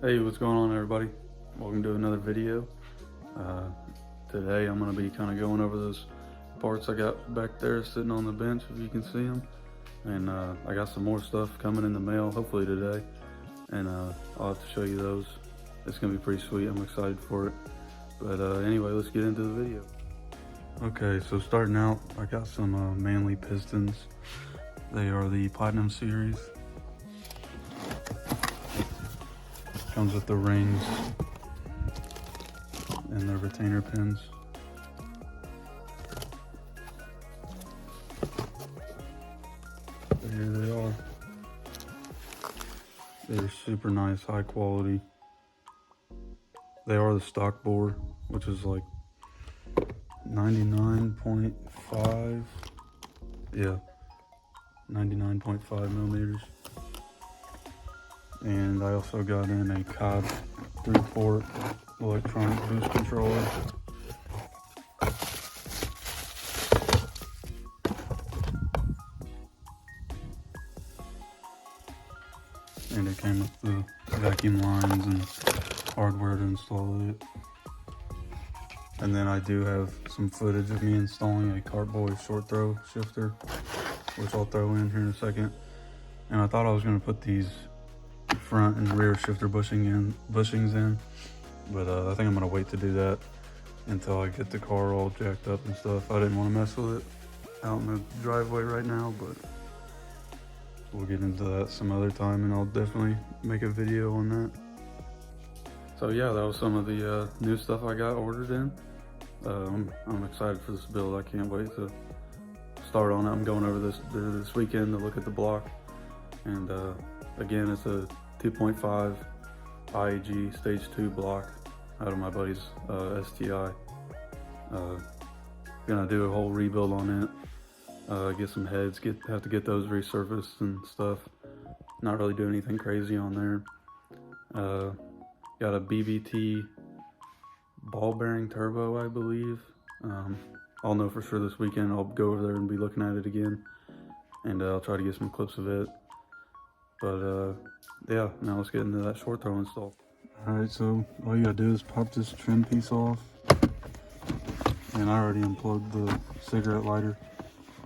Hey, what's going on, everybody? Welcome to another video. Today I'm going to be kind of going over those parts I got back there sitting on the bench, if you can see them. And I got some more stuff coming in the mail, hopefully today. And I'll have to show you those. It's going to be pretty sweet. I'm excited for it. But anyway, let's get into the video. Okay, so starting out, I got some Manley pistons. They are the Platinum Series. Comes with the rings and the retainer pins. Here they are. They're super nice, high quality. They are the stock bore, which is like 99.5. Yeah, 99.5 millimeters. And I also got in a Cobb 3-port electronic boost controller. And it came with the vacuum lines and hardware to install it. And then I do have some footage of me installing a Kartboy short throw shifter, which I'll throw in here in a second. And I thought I was going to put these front and rear shifter bushings in, but I think I'm gonna wait to do that until I get the car all jacked up and stuff. I didn't want to mess with it out in the driveway right now, but we'll get into that some other time, and I'll definitely make a video on that. So yeah, that was some of the new stuff I got ordered in. I'm excited for this build. I can't wait to start on it. I'm going over this weekend to look at the block, and again, it's a 2.5 IAG stage 2 block out of my buddy's STI. Gonna do a whole rebuild on it, get some heads, have to get those resurfaced and stuff. Not really do anything crazy on there. Got a BBT ball bearing turbo, I believe. I'll know for sure this weekend. I'll go over there and be looking at it again, and I'll try to get some clips of it. But yeah, now let's get into that short throw install. Alright, so all you gotta do is pop this trim piece off. And I already unplugged the cigarette lighter.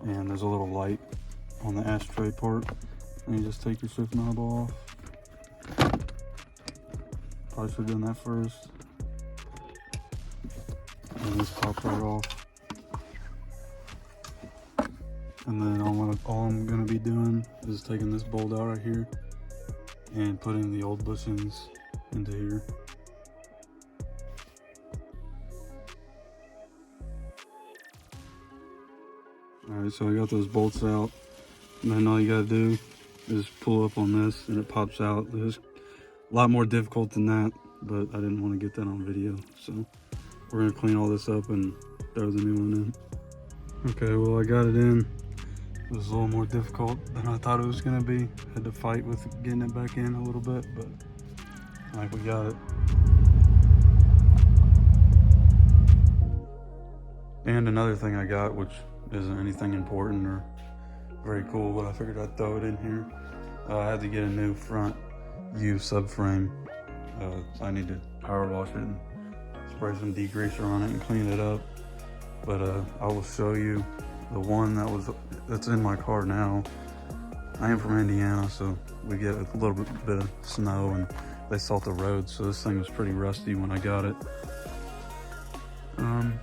And there's a little light on the ashtray part. And you just take your shift knob off. Probably should have done that first. And this pops right off. And then all I'm gonna be doing is taking this bolt out right here and putting the old bushings into here. Alright, so I got those bolts out, and then all you gotta do is pull up on this and it pops out. It's a lot more difficult than that, but I didn't want to get that on video, so we're gonna clean all this up and throw the new one in. Okay, well, I got it in. It was a little more difficult than I thought it was gonna be. Had to fight with getting it back in a little bit, but I think we got it. And another thing I got, which isn't anything important or very cool, but I figured I'd throw it in here. I had to get a new front U subframe. I need to power wash it and spray some degreaser on it and clean it up. But I will show you the one that's in my car now. I am from Indiana, so we get a little bit of snow and they salt the roads, so this thing was pretty rusty when I got it. I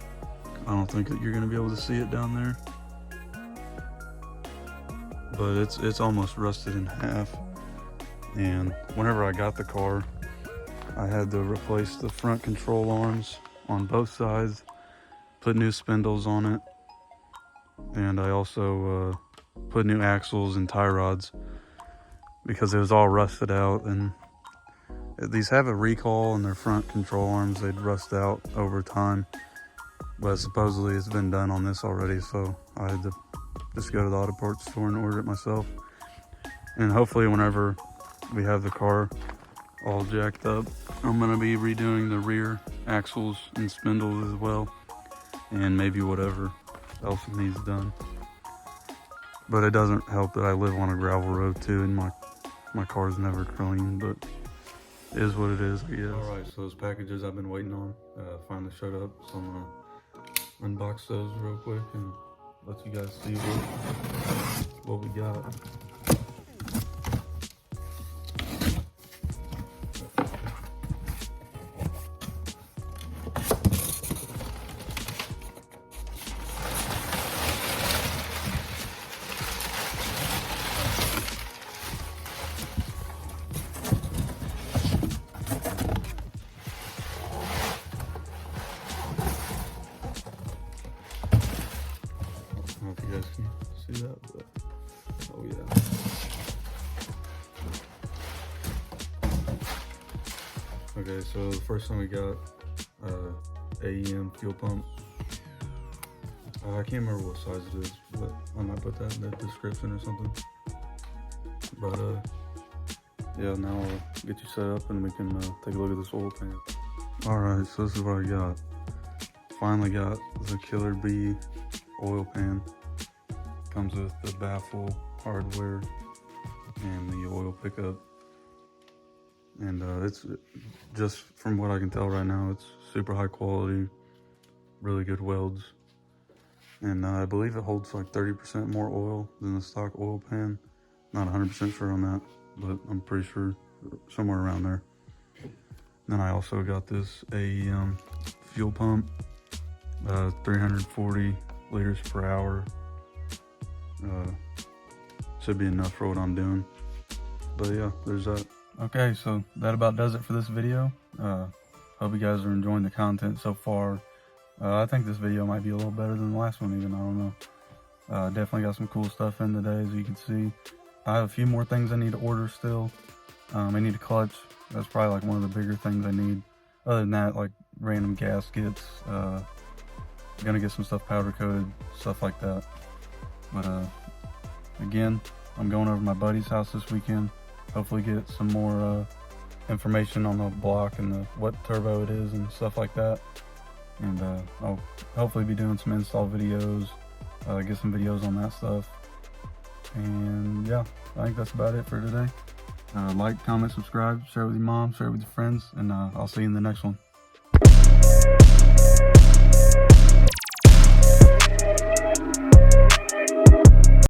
don't think that you're gonna be able to see it down there, but it's almost rusted in half. And whenever I got the car, I had to replace the front control arms on both sides, put new spindles on it, and I also put new axles and tie rods because it was all rusted out. And these have a recall, and their front control arms, they'd rust out over time, but supposedly it's been done on this already, so I had to just go to the auto parts store and order it myself. And hopefully whenever we have the car all jacked up, I'm gonna be redoing the rear axles and spindles as well, and maybe whatever else needs done. But it doesn't help that I live on a gravel road too, and my car's never clean. But is what it is, I guess. Alright, so those packages I've been waiting on finally showed up. So I'm gonna unbox those real quick and let you guys see what we got. I don't know if you guys can see that, but oh yeah. Okay, so the first thing we got, AEM fuel pump. I can't remember what size it is, but I might put that in the description or something. But yeah, now I'll get you set up and we can take a look at this oil pan. Alright, so this is what I got. Finally got the Killer Bee oil pan. Comes with the baffle hardware and the oil pickup. And it's just from what I can tell right now, it's super high quality, really good welds. And I believe it holds like 30% more oil than the stock oil pan. Not 100% sure on that, but I'm pretty sure somewhere around there. Then I also got this AEM fuel pump, 340 liters per hour. Should be enough for what I'm doing. But yeah, there's that. Okay, so that about does it for this video. Hope you guys are enjoying the content so far. I think this video might be a little better than the last one even, I don't know. Definitely got some cool stuff in today, as you can see. I have a few more things I need to order still. I need a clutch. That's probably like one of the bigger things I need. Other than that, like random gaskets, gonna get some stuff powder coated, stuff like that. But again, I'm going over to my buddy's house this weekend. Hopefully get some more information on the block and what turbo it is and stuff like that. And I'll hopefully be doing some install videos, get some videos on that stuff. And yeah, I think that's about it for today. Like, comment, subscribe, share it with your mom, share it with your friends, and I'll see you in the next one.